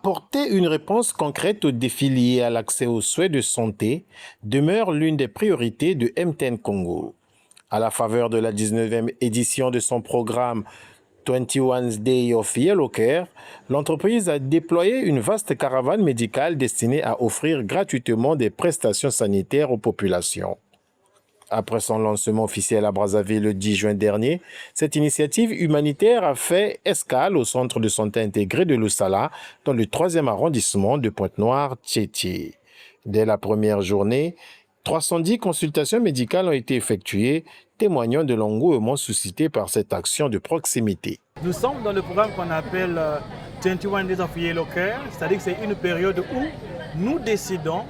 Apporter une réponse concrète aux défis liés à l'accès aux soins de santé demeure l'une des priorités de MTN Congo. À la faveur de la 19e édition de son programme 21 Day of Yellow Care, l'entreprise a déployé une vaste caravane médicale destinée à offrir gratuitement des prestations sanitaires aux populations. Après son lancement officiel à Brazzaville le 10 juin dernier, cette initiative humanitaire a fait escale au centre de santé intégré de Lusala, dans le 3e arrondissement de Pointe-Noire, Tchétché. Dès la première journée, 310 consultations médicales ont été effectuées, témoignant de l'engouement suscité par cette action de proximité. Nous sommes dans le programme qu'on appelle 21 Days of Yellow Care, c'est-à-dire que c'est une période où nous décidons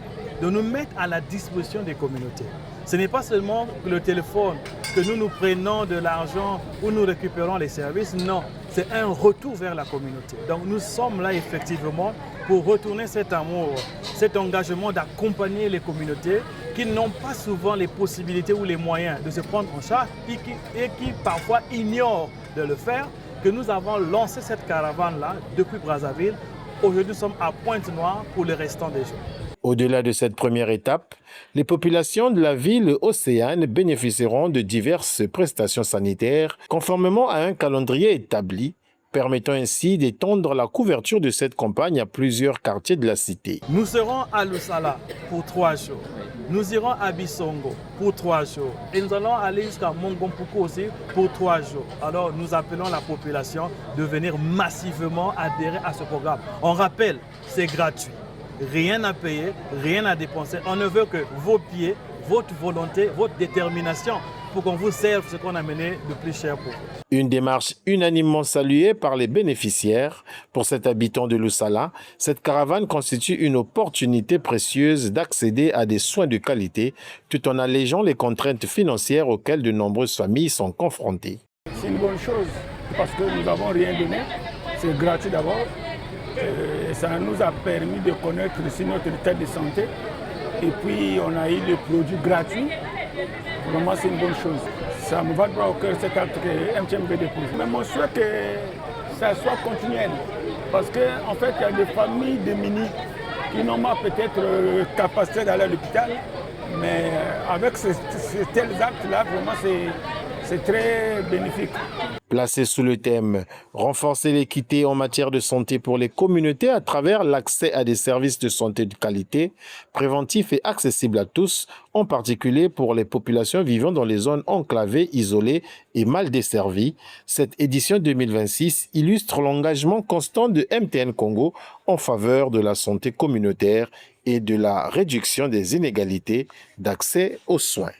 de nous mettre à la disposition des communautés. Ce n'est pas seulement le téléphone que nous prenons de l'argent ou nous récupérons les services, non, c'est un retour vers la communauté. Donc nous sommes là effectivement pour retourner cet amour, cet engagement d'accompagner les communautés qui n'ont pas souvent les possibilités ou les moyens de se prendre en charge et qui parfois ignorent de le faire, que nous avons lancé cette caravane-là depuis Brazzaville. Aujourd'hui, nous sommes à Pointe-Noire pour le restant des jours. Au-delà de cette première étape, les populations de la ville Océane bénéficieront de diverses prestations sanitaires conformément à un calendrier établi, permettant ainsi d'étendre la couverture de cette campagne à plusieurs quartiers de la cité. Nous serons à Lusala pour 3 jours. Nous irons à Bissongo pour 3 jours. Et nous allons aller jusqu'à Mongompuku aussi pour 3 jours. Alors nous appelons la population de venir massivement adhérer à ce programme. On rappelle, c'est gratuit. Rien à payer, rien à dépenser. On ne veut que vos pieds, votre volonté, votre détermination pour qu'on vous serve ce qu'on a mené de plus cher pour vous. Une démarche unanimement saluée par les bénéficiaires. Pour cet habitant de Lusala, cette caravane constitue une opportunité précieuse d'accéder à des soins de qualité tout en allégeant les contraintes financières auxquelles de nombreuses familles sont confrontées. C'est une bonne chose parce que nous n'avons rien donné. C'est gratuit d'abord. Ça nous a permis de connaître aussi notre état de santé. Et puis, on a eu des produits gratuits. Vraiment, c'est une bonne chose. Ça me va droit au cœur, cet acte que MTN veut déposer. Mais mon souhait que ça soit continuel. Parce qu'en fait, il y a des familles démunies qui n'ont pas peut-être capacité d'aller à l'hôpital. Mais avec ces tels actes-là, vraiment, c'est très bénéfique. Placé sous le thème « Renforcer l'équité en matière de santé pour les communautés à travers l'accès à des services de santé de qualité, préventifs et accessibles à tous, en particulier pour les populations vivant dans les zones enclavées, isolées et mal desservies », cette édition 2026 illustre l'engagement constant de MTN Congo en faveur de la santé communautaire et de la réduction des inégalités d'accès aux soins.